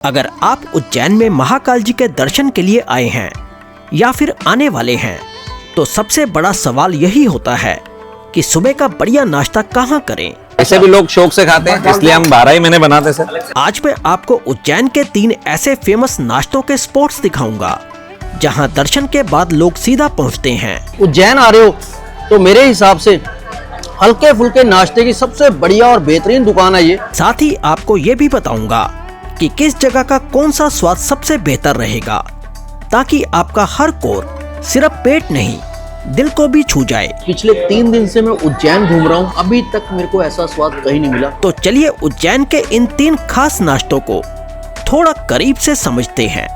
अगर आप उज्जैन में महाकाल जी के दर्शन के लिए आए हैं या फिर आने वाले हैं तो सबसे बड़ा सवाल यही होता है कि सुबह का बढ़िया नाश्ता कहाँ करें। ऐसे भी लोग शौक से खाते हैं, इसलिए हम 12 ही महीने बनाते सर। आज मैं आपको उज्जैन के 3 ऐसे फेमस नाश्तों के स्पॉट्स दिखाऊंगा जहां दर्शन के बाद लोग सीधा पहुंचते हैं। उज्जैन आ रहे हो तो मेरे हिसाब से हल्के फुल्के नाश्ते की सबसे बढ़िया और बेहतरीन दुकान है ये। साथ ही आपको ये भी बताऊंगा कि किस जगह का कौन सा स्वाद सबसे बेहतर रहेगा, ताकि आपका हर कोर सिर्फ पेट नहीं दिल को भी छू जाए। पिछले 3 दिन से मैं उज्जैन घूम रहा हूँ, अभी तक मेरे को ऐसा स्वाद कहीं नहीं मिला। तो चलिए उज्जैन के इन 3 खास नाश्तों को थोड़ा करीब से समझते हैं।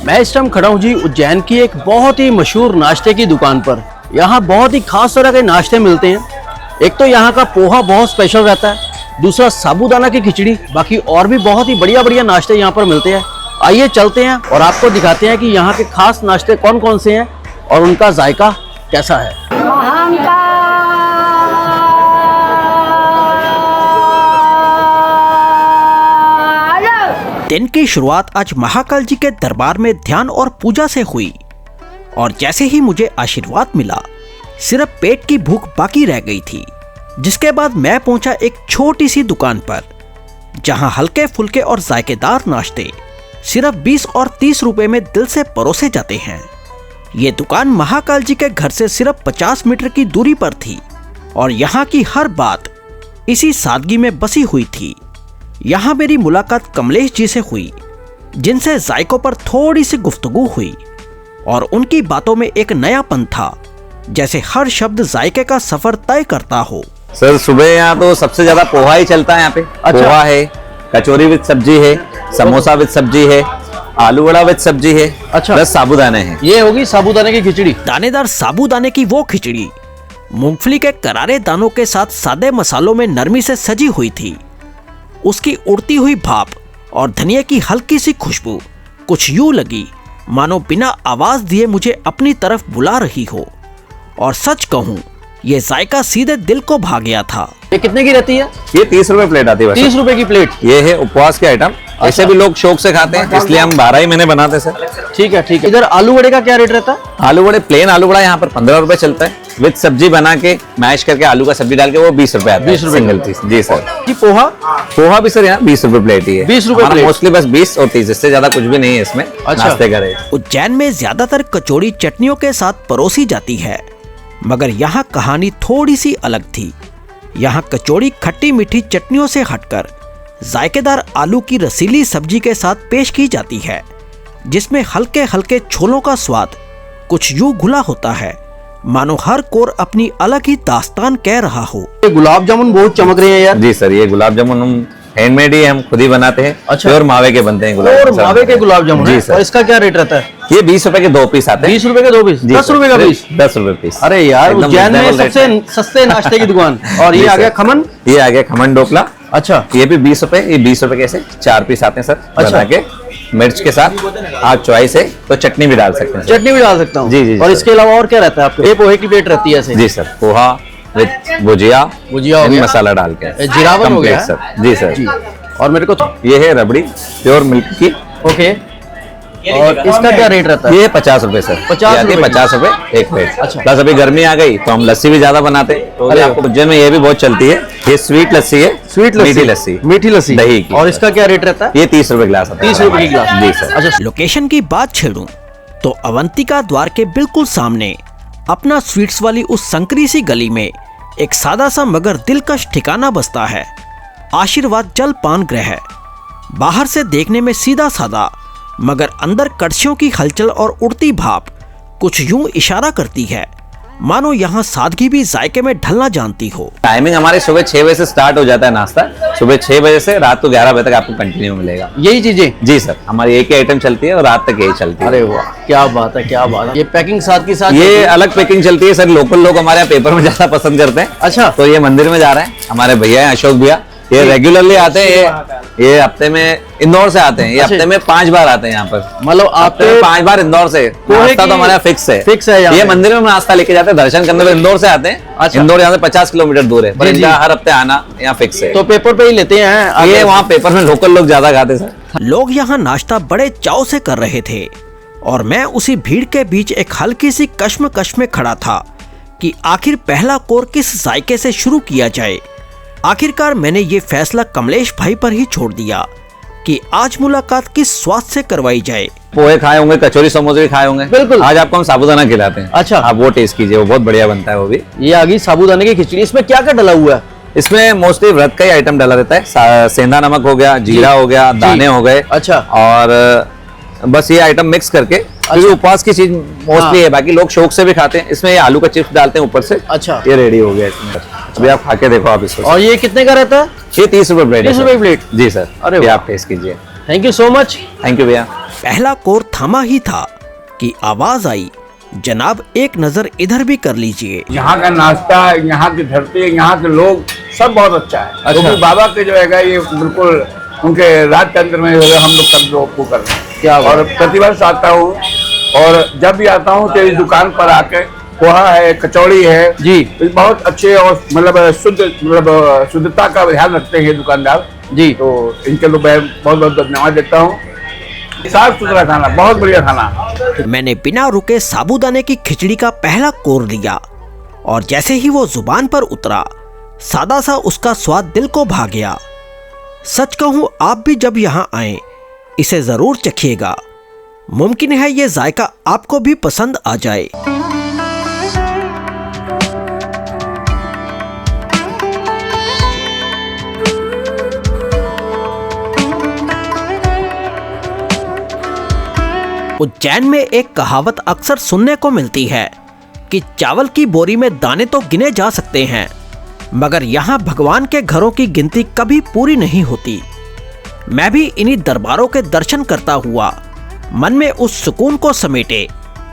मैं इस टाइम खड़ा हूँ जी उज्जैन की एक बहुत ही मशहूर नाश्ते की दुकान पर। यहाँ बहुत ही खास तरह के नाश्ते मिलते हैं। एक तो यहाँ का पोहा बहुत स्पेशल रहता है, दूसरा साबूदाना की खिचड़ी, बाकी और भी बहुत ही बढ़िया बढ़िया नाश्ते यहाँ पर मिलते हैं। आइए चलते हैं और आपको दिखाते हैं कि यहाँ के खास नाश्ते कौन कौन से हैं और उनका जायका कैसा है। दिन की शुरुआत आज महाकाल जी के दरबार में ध्यान और पूजा से हुई और जैसे ही मुझे आशीर्वाद मिला सिर्फ पेट की भूख बाकी रह गई थी। जिसके बाद मैं पहुंचा एक छोटी सी दुकान पर जहां हल्के फुल्के और जायकेदार नाश्ते सिर्फ 20 और 30 रुपए में दिल से परोसे जाते हैं। ये दुकान महाकाल जी के घर से सिर्फ 50 मीटर की दूरी पर थी और यहाँ की हर बात इसी सादगी में बसी हुई थी। यहाँ मेरी मुलाकात कमलेश जी से हुई, जिनसे जायकों पर थोड़ी सी गुफ्तगू हुई और उनकी बातों में एक नयापन था, जैसे हर शब्द जायके का सफर तय करता हो। सर सुबह यहाँ तो सबसे ज्यादा पोहा ही चलता है यहाँ पे। पोहा है, कचौरी विद सब्जी है, समोसा विद सब्जी है, आलू वड़ा विद सब्जी है, प्लस साबूदाने हैं। ये होगी साबूदाने की खिचड़ी। दानेदार साबूदाने की वो खिचड़ी मूंगफली के करारे दानों के साथ सादे मसालों में नरमी से सजी हुई थी। उसकी उड़ती हुई भाप और धनिया की हल्की सी खुशबू कुछ यूं लगी मानो बिना आवाज दिए मुझे अपनी तरफ बुला रही हो। और सच कहूं ये जायका सीधे दिल को भा गया था। ये कितने की रहती है? ये 30 रुपए प्लेट आती है। 30 रुपए की प्लेट। ये है उपवास के आइटम। ऐसे भी लोग शौक से खाते हैं, इसलिए हम 12 ही महीने बनाते सर। ठीक है ठीक है। इधर आलू वड़े का क्या रेट रहता है? आलू वड़े प्लेन आलू वड़ा यहाँ पर 15 रुपए चलता है, विद सब्जी बना के मैश करके आलू का सब्जी डाल के वो 20 रुपए आता है। 20 रुपए सिंगल पीस। जी सर। पोहा? पोहा भी सर यहाँ 20 रुपए प्लेट ही है। 20 रुपए प्लेट। मोस्टली बस 20 और 30, इससे ज्यादा कुछ भी नहीं है इसमें। नाश्ते का रेट। उज्जैन में ज्यादातर कचौड़ी चटनियों के साथ परोसी जाती है, मगर यहाँ कहानी थोड़ी सी अलग थी। यहाँ कचौड़ी खट्टी मीठी चटनियों से हटकर जायकेदार आलू की रसीली सब्जी के साथ पेश की जाती है, जिसमें हल्के हल्के छोलों का स्वाद कुछ यूं घुला होता है मानो हर कोर अपनी अलग ही दास्तान कह रहा हो। ये गुलाब जामुन बहुत चमक रहे हैं यार। जी सर, ये गुलाब जामुन हम हैंडमेड ही हम खुद ही बनाते हैं। अच्छा। प्योर मावे के बनते हैं गुलाब जामुन। मावे के गुलाब जामुन। जी सर। और इसका क्या रेट रहता है? ये 20 रुपए के 2 पीस आते हैं। 20 रुपए के 2 पीस? 10 रुपए का पीस? 10 रुपए पीस। अरे यार उज्जैन में सबसे सस्ते नाश्ते की दुकान। और ये आ गया खमन। ये आ गया खमन ढोकला। अच्छा। ये भी 20 रुपए। ये 20 रुपए के ऐसे 4 पीस आते हैं सर। अच्छा। के मिर्च के साथ आप चॉइस है तो चटनी भी डाल सकते हैं। चटनी भी डाल सकता हूँ? जी जी। और इसके अलावा और क्या रहता है आपके? ये पोहे की प्लेट रहती है ऐसे? जी सर। पोहा विद भुजिया हो गया, मसाला डाल के जीरावन हो गया सर। जी सर। और मेरे को ये है रबड़ी प्योर मिल्क की। ओके। और इसका क्या रेट रहता है? ये 50 रुपए सर। 50 रुपए एक प्लेट। अच्छा। प्लस अभी गर्मी आ गई तो हम लस्सी भी ज्यादा बनाते हैं। अरे आपको उज्जैन में ये भी बहुत चलती है। ये स्वीट लस्सी है। स्वीट लस्सी? मीठी लस्सी दही की। और इसका क्या रेट रहता है? ये 30 रुपए गिलास आता है। 30 रुपए की गिलास। जी सर। अच्छा। लोकेशन की बात छेड़ूं तो अवंतिका द्वार के बिल्कुल सामने अपना स्वीट्स वाली उस संकरी सी गली में एक सादा सा मगर दिलकश ठिकाना बसता है, आशीर्वाद जल पान गृह। बाहर से देखने में सीधा सादा, मगर अंदर कड़छियों की हलचल और उड़ती भाप कुछ यूं इशारा करती है मानो यहाँ सादगी भी जायके में ढलना जानती हो। टाइमिंग हमारे सुबह 6 बजे से स्टार्ट हो जाता है नाश्ता। सुबह 6 बजे से रात को 11 बजे तक आपको कंटिन्यू मिलेगा। यही चीजें? जी सर। हमारी एक ही आइटम चलती है और रात तक यही चलती है। अरे वाह क्या बात है क्या बात है। ये पैकिंग साथ की साथ? ये अलग पैकिंग चलती है सर। लोकल लोग हमारे यहाँ पेपर में ज्यादा पसंद करते हैं। अच्छा। तो ये मंदिर में जा रहे हैं, हमारे भैया है अशोक भैया, ये रेगुलरली आते हैं, ये हफ्ते में इंदौर से आते हैं, ये हफ्ते में 5 बार आते हैं यहाँ पर। मतलब हफ्ते में 5 बार इंदौर से। नाश्ता तो हमारा फिक्स है ये मंदिर में नाश्ता लेके जाते हैं, दर्शन करने को इंदौर से आते हैं। अच्छा। इंदौर यहाँ से 50 किलोमीटर दूर है, पर इनका हर हफ्ते आना यहाँ फिक्स है। तो पेपर पे ही लेते हैं ये वहाँ पेपर में लोकल लोग ज्यादा खाते सर। लोग यहाँ नाश्ता बड़े चाव से कर रहे थे और मैं उसी भीड़ के बीच एक हल्की सी कश्मकश में खड़ा था कि आखिर पहला कोर किस जायके से शुरू किया जाए। आखिरकार मैंने ये फैसला कमलेश भाई पर ही छोड़ दिया कि आज मुलाकात किस स्वाद से करवाई जाए। पोहे खाए होंगे, कचौरी समोसे भी खाए होंगे। बिल्कुल। आज आपको हम साबूदाना खिलाते हैं। अच्छा। आप वो टेस्ट कीजिए, वो बहुत बढ़िया बनता है वो भी। ये आ गई साबूदाने की खिचड़ी। इसमें क्या क्या डला हुआ है? इसमें मोस्टली व्रत का ही आइटम डाला रहता है। सेंधा नमक हो गया, जीरा हो गया, दाने हो गए। अच्छा। और बस ये आइटम मिक्स करके, क्योंकि उपवास की चीज मोस्टली है, बाकी लोग शौक से भी खाते हैं। इसमें ये आलू का चिप्स डालते हैं ऊपर से। अच्छा। ये रेडी हो गया इसमें। अभी आप खा के देखो आप इसको। और ये कितने का रहता है? ये 30 रुपए प्लेट है। 30 रुपए प्लेट? जी सर। अरे ये आप टेस्ट कीजिए। Thank you so much. Thank you भैया। पहला कोर थमा ही था कि आवाज आई, जनाब एक नजर इधर भी कर लीजिए। यहाँ का नाश्ता, यहाँ की धरती, यहाँ के लोग सब बहुत अच्छा है। क्योंकि बाबा के जो है ये बिल्कुल उनके राजतंत्र में हम लोग सब लोग कर रहे हैं। क्या और प्रतिवर्ष आता हूँ, और जब भी आता हूँ तो इस दुकान पर आके पोहा है, कचौड़ी है जी, बहुत अच्छे और मतलब शुद्धता का ध्यान रखते हैं ये दुकानदार जी। तो इनके लिए मैं बहुत बहुत धन्यवाद देता हूँ। साफ सुथरा खाना, बहुत बढ़िया खाना। मैंने बिना रुके साबूदाने की खिचड़ी का पहला कोर लिया और जैसे ही वो जुबान पर उतरा, सादा सा उसका स्वाद दिल को भा गया। सच कहूँ, आप भी जब यहाँ आए इसे जरूर चखिएगा। मुमकिन है ये जायका आपको भी पसंद आ जाए। उज्जैन में एक कहावत अक्सर सुनने को मिलती है कि चावल की बोरी में दाने तो गिने जा सकते हैं, मगर यहाँ भगवान के घरों की गिनती कभी पूरी नहीं होती। मैं भी इन्हीं दरबारों के दर्शन करता हुआ मन में उस सुकून को समेटे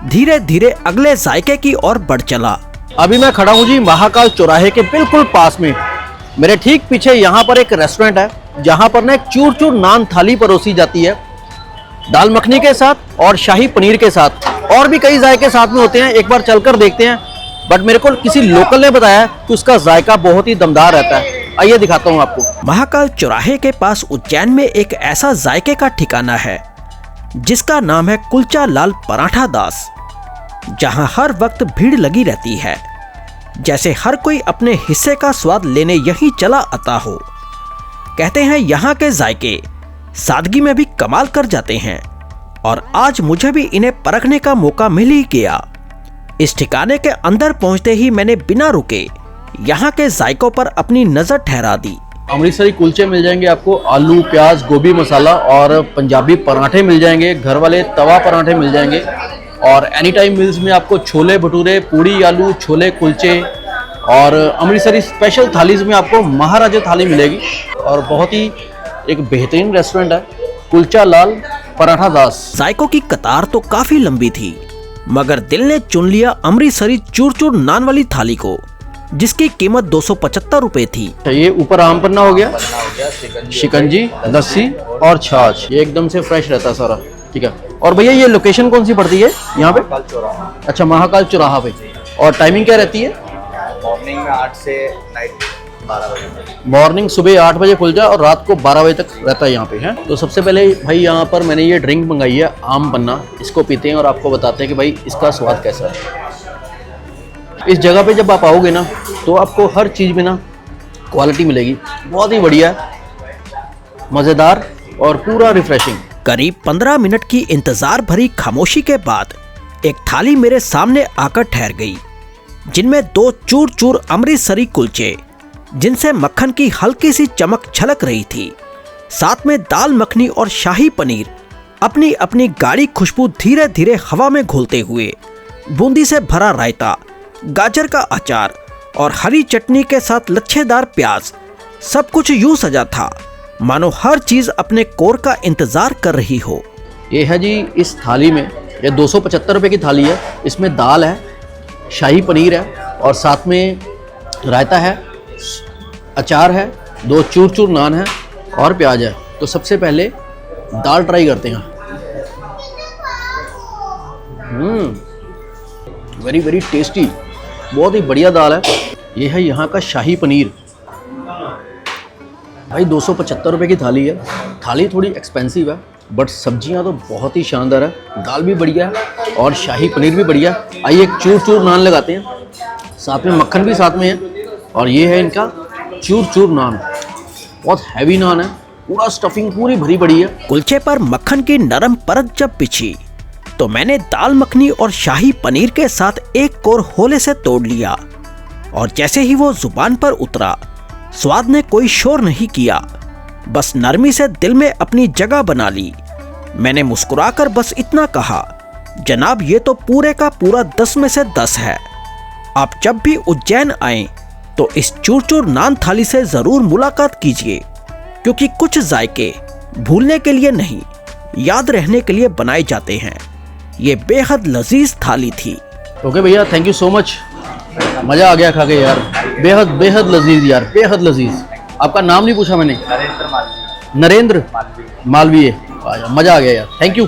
धीरे धीरे अगले जायके की ओर बढ़ चला। अभी मैं खड़ा हूँ जी महाकाल चौराहे के बिल्कुल पास में। मेरे ठीक पीछे यहाँ पर एक रेस्टोरेंट है, जहाँ पर ना एक चूर चूर नान थाली परोसी जाती है, दाल मखनी के साथ और शाही पनीर के साथ। और भी कई जायके साथ में होते हैं, एक बार चलकर देखते हैं। बट मेरे को किसी लोकल ने बताया कि उसका जायका बहुत ही दमदार रहता है। आइए दिखाता हूँ आपको। महाकाल चौराहे के पास उज्जैन में एक ऐसा जायके का ठिकाना है जिसका नाम है कुलचा लाल पराठा दास, जहां हर वक्त भीड़ लगी रहती है, जैसे हर कोई अपने हिस्से का स्वाद लेने यहीं चला आता हो। कहते हैं यहाँ के जायके सादगी में भी कमाल कर जाते हैं और आज मुझे भी इन्हें परखने का मौका मिल ही गया। इस ठिकाने के अंदर पहुंचते ही मैंने बिना रुके यहाँ के जायकों पर अपनी नजर ठहरा दी। अमृतसरी कुलचे मिल जाएंगे आपको, आलू प्याज गोभी मसाला, और पंजाबी पराठे मिल जाएंगे, घर वाले तवा पराठे मिल जाएंगे। और एनी टाइम मील्स में आपको छोले भटूरे, पूड़ी आलू, छोले कुलचे, और अमृतसरी स्पेशल थालीज में आपको महाराजा थाली मिलेगी। और बहुत ही एक बेहतरीन रेस्टोरेंट है कुलचा लाल पराठा दास। जायकों की कतार तो काफी लंबी थी, मगर दिल ने चुन लिया अमृतसरी चूर चूर नान वाली थाली को, जिसकी कीमत 275 रुपए थी। ये ऊपर आम पन्ना हो गया, शिकंजी, लस्सी और छाछ। ये एकदम से फ्रेश रहता है सारा। ठीक है। और भैया ये लोकेशन कौन सी पड़ती है यहाँ पे? अच्छा, महाकाल चौराहा पे। और टाइमिंग क्या रहती है? मॉर्निंग में 8 से नाइट 12 बजे। मॉर्निंग सुबह 8 बजे खुल जाए और रात को 12 बजे तक रहता है यहाँ पे है। तो सबसे पहले भाई यहाँ पर मैंने ये ड्रिंक मंगाई है आम पन्ना। इसको पीते हैं और आपको बताते हैं कि भाई इसका स्वाद कैसा है। इस जगह पे जब आप आओगे ना तो आपको हर चीज़ में ना क्वालिटी मिलेगी, बहुत ही बढ़िया, मज़ेदार और पूरा रिफ्रेशिंग। करीब 15 मिनट की इंतजार भरी खामोशी के बाद एक थाली मेरे सामने आकर ठहर गई, जिनमें 2 चूर चूर अमृतसरी कुलचे, जिनसे मक्खन की हल्की सी चमक झलक रही थी, साथ में दाल मखनी और शाही पनीर अपनी अपनी गाढ़ी खुशबू धीरे धीरे हवा में घोलते हुए, बूंदी से भरा रायता, गाजर का अचार और हरी चटनी के साथ लच्छेदार प्याज, सब कुछ यूं सजा था मानो हर चीज अपने कोर का इंतजार कर रही हो। ये है जी इस थाली में, ये 275 रुपये की थाली है। इसमें दाल है, शाही पनीर है और साथ में रायता है, अचार है 2 चूर चूर नान है और प्याज है। तो सबसे पहले दाल ट्राई करते हैं। वेरी वेरी टेस्टी, बहुत ही बढ़िया दाल है। ये है यहाँ का शाही पनीर। भाई 275 रुपये की थाली है। थाली थोड़ी एक्सपेंसिव है बट सब्जियां तो बहुत ही शानदार है। दाल भी बढ़िया है और शाही पनीर भी बढ़िया है। आइए एक चूर चूर नान लगाते हैं, साथ में मक्खन भी साथ में है। और ये है इनका चूर चूर नान, बहुत हैवी नान है, पूरा स्टफिंग पूरी भरी पड़ी है। कुलचे पर मक्खन की नरम परत जब बिछी तो मैंने दाल मखनी और शाही पनीर के साथ एक कोर होले से तोड़ लिया और जैसे ही वो जुबान पर उतरा, स्वाद ने कोई शोर नहीं किया, बस नरमी से दिल में अपनी जगह बना ली। मैंने मुस्कुराकर बस इतना कहा, जनाब ये तो पूरे का पूरा 10 में से 10 है। आप जब भी उज्जैन आएं तो इस चूर चूर नान थाली से जरूर मुलाकात कीजिए, क्योंकि कुछ जायके भूलने के लिए नहीं, याद रहने के लिए बनाए जाते हैं। ये बेहद लजीज थाली थी। ओके भैया, थैंक यू सो मच, मज़ा आ गया खा के यार। बेहद बेहद लजीज यार, बेहद लजीज। आपका नाम नहीं पूछा मैंने? नरेंद्र मालवीय। मज़ा आ गया यार, थैंक यू।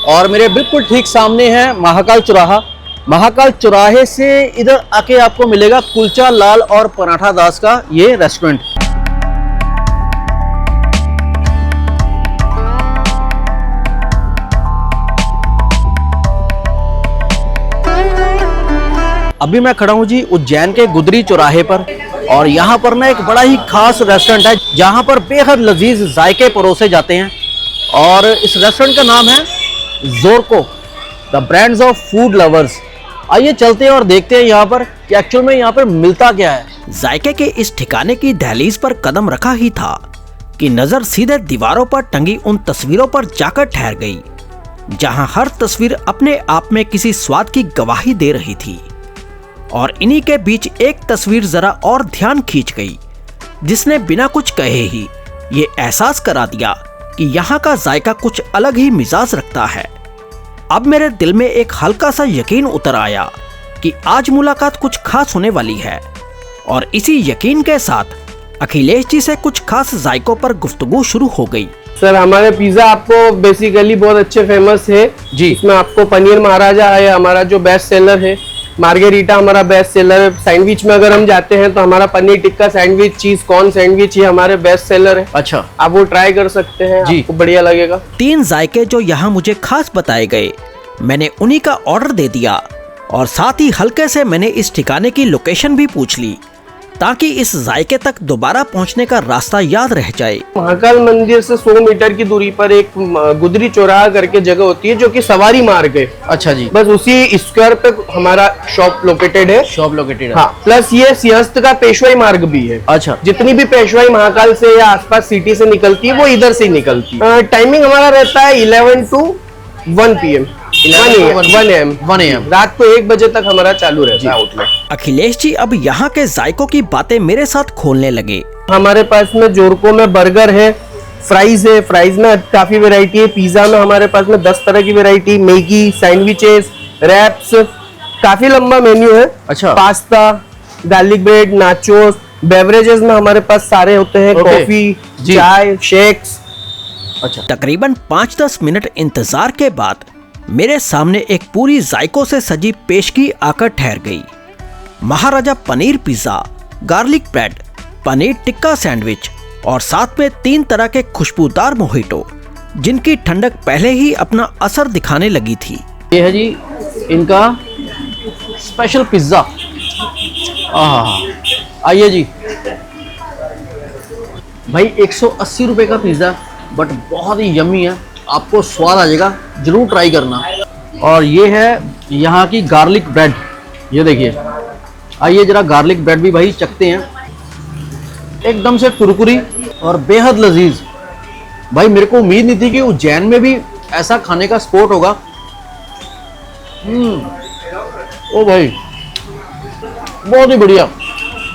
और मेरे बिल्कुल ठीक सामने है महाकाल चौराहा। महाकाल चौराहे से इधर आके आपको मिलेगा कुलचा लाल और पराठा दास का ये रेस्टोरेंट। अभी मैं खड़ा हूँ जी उज्जैन के गुदरी चौराहे पर और यहाँ पर ना एक बड़ा ही खास रेस्टोरेंट है जहाँ पर बेहद लजीज जायके परोसे जाते हैं। और इस रेस्टोरेंट का नाम है Zorko, the brands of food lovers. आइए चलते हैं और देखते हैं यहाँ पर कि एक्चुअल में यहाँ पर मिलता क्या है। जायके के इस ठिकाने की दहलीज पर कदम रखा ही था कि नजर सीधे दीवारों पर टंगी उन तस्वीरों पर जाकर ठहर गई, जहाँ हर तस्वीर अपने आप में किसी स्वाद की गवाही दे रही थी। और इन्हीं के बीच एक तस्वीर जरा और ध्यान खींच गई, जिसने बिना कुछ कहे ही ये एहसास करा दिया कि यहाँ का जायका कुछ अलग ही मिजाज रखता है। अब मेरे दिल में एक हल्का सा यकीन उतर आया कि आज मुलाकात कुछ खास होने वाली है। और इसी यकीन के साथ अखिलेश जी से कुछ खास जायकों पर गुफ्तगू शुरू हो गई। सर हमारे पिज्जा आपको बेसिकली बहुत अच्छे फेमस है जी। इसमें आपको पनीर महाराजा है हमारा जो बेस्ट सेलर है, मार्गेरिटा हमारा बेस्ट सेलर है। सैंडविच में अगर हम जाते हैं तो हमारा paneer tikka sandwich, cheese corn sandwich ये हमारे बेस्ट सेलर है। अच्छा, आप वो ट्राई कर सकते हैं जी, आपको बढ़िया लगेगा। 3 जायके जो यहाँ मुझे खास बताए गए, मैंने उन्हीं का ऑर्डर दे दिया और साथ ही हल्के से मैंने इस ठिकाने की लोकेशन भी पूछ ली, ताकि इस जायके तक दोबारा पहुंचने का रास्ता याद रह जाए। महाकाल मंदिर से 100 मीटर की दूरी पर एक गुदरी चौराहा करके जगह होती है जो कि सवारी मार्ग है। अच्छा जी, बस उसी स्क्वायर पे हमारा शॉप लोकेटेड है। शॉप लोकेटेड है। हाँ, प्लस ये सिंहस्थ का पेशवाई मार्ग भी है। अच्छा, जितनी भी पेशवाई महाकाल से या आसपास सिटी से निकलती है वो इधर से ही निकलती है। टाइमिंग हमारा रहता है 11 to 1 PM, 1 AM। रात को 1 बजे तक हमारा चालू रहता है आउटलेट। अखिलेश जी अब यहाँ के जायकों की बातें मेरे साथ खोलने लगे। हमारे पास में जोरको में बर्गर है, फ्राइज है, फ्राइज में काफी वैरायटी है। पिज्जा में हमारे पास में 10 तरह की वैरायटी, मैगी, सैंडविचेस, रैप्स, काफी लंबा मेन्यू है। अच्छा, pasta, garlic bread, nachos. Beverages में हमारे पास सारे होते हैं, कॉफी, चाय, शेक्स। अच्छा, तकरीबन 5-10 मिनट इंतजार के बाद मेरे सामने एक पूरी जायकों से सजी पेशगी आकर ठहर गई। Maharaja paneer pizza, garlic bread, paneer tikka sandwich और साथ में 3 तरह के खुशबूदार मोहितो, जिनकी ठंडक पहले ही अपना असर दिखाने लगी थी। ये है जी इनका स्पेशल पिज्जा। आइए जी भाई, 180 रुपए का पिज्जा, बट बहुत ही यम्मी है, आपको स्वाद आ जाएगा, जरूर ट्राई करना। और ये है यहाँ की गार्लिक ब्रेड, ये देखिए। आइए जरा गार्लिक ब्रेड भी भाई चखते हैं, एकदम से कुरकुरी और बेहद लजीज। भाई मेरे को उम्मीद नहीं थी कि उज्जैन में भी ऐसा खाने का स्पॉट होगा। ओ भाई बहुत ही बढ़िया,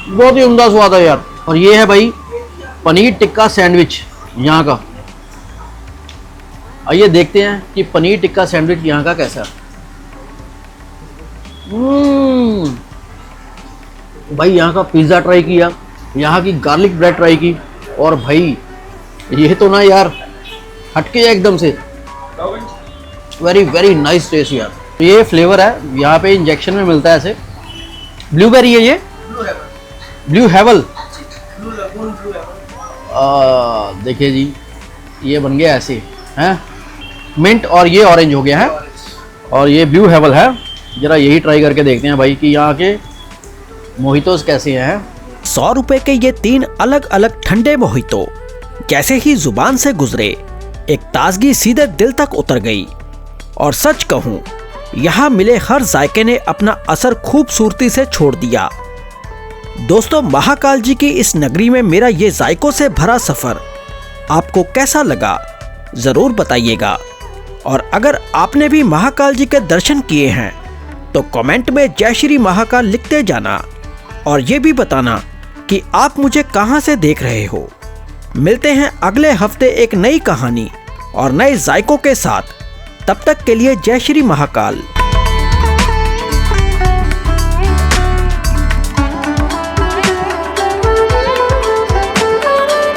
बहुत ही उम्दा स्वाद है यार। और ये है भाई पनीर टिक्का सैंडविच यहाँ का। आइए देखते हैं कि पनीर टिक्का सैंडविच यहाँ का कैसा है। भाई यहाँ का पिज्ज़ा ट्राई किया, यहाँ की गार्लिक ब्रेड ट्राई की, और भाई ये तो ना यार हटके है एकदम से, वेरी वेरी नाइस टेस्ट यार। ये फ्लेवर है, यहाँ पे इंजेक्शन में मिलता है ऐसे। ब्लूबेरी है ये, ब्लू हेवल। देखिए जी, ये बन गया ऐसे हैं, मिंट और ये ऑरेंज हो गया है, और ये ब्लू हेवल है। जरा यही ट्राई करके देखते हैं भाई कि यहाँ के मोहितोस कैसे हैं। 100 रुपए के ये 3 अलग अलग ठंडे मोहितो जैसे ही जुबान से गुजरे, एक ताजगी सीधे दिल तक उतर गई। और सच कहूं, यहाँ मिले हर जायके ने अपना असर खूबसूरती से छोड़ दिया। दोस्तों, महाकाल जी की इस नगरी में मेरा ये जायकों से भरा सफर आपको कैसा लगा, जरूर बताइएगा। और अगर आपने भी महाकाल जी के दर्शन किए हैं तो कमेंट में जय श्री महाकाल लिखते जाना, और ये भी बताना कि आप मुझे कहां से देख रहे हो। मिलते हैं अगले हफ्ते एक नई कहानी और नए जायकों के साथ। तब तक के लिए जय श्री महाकाल।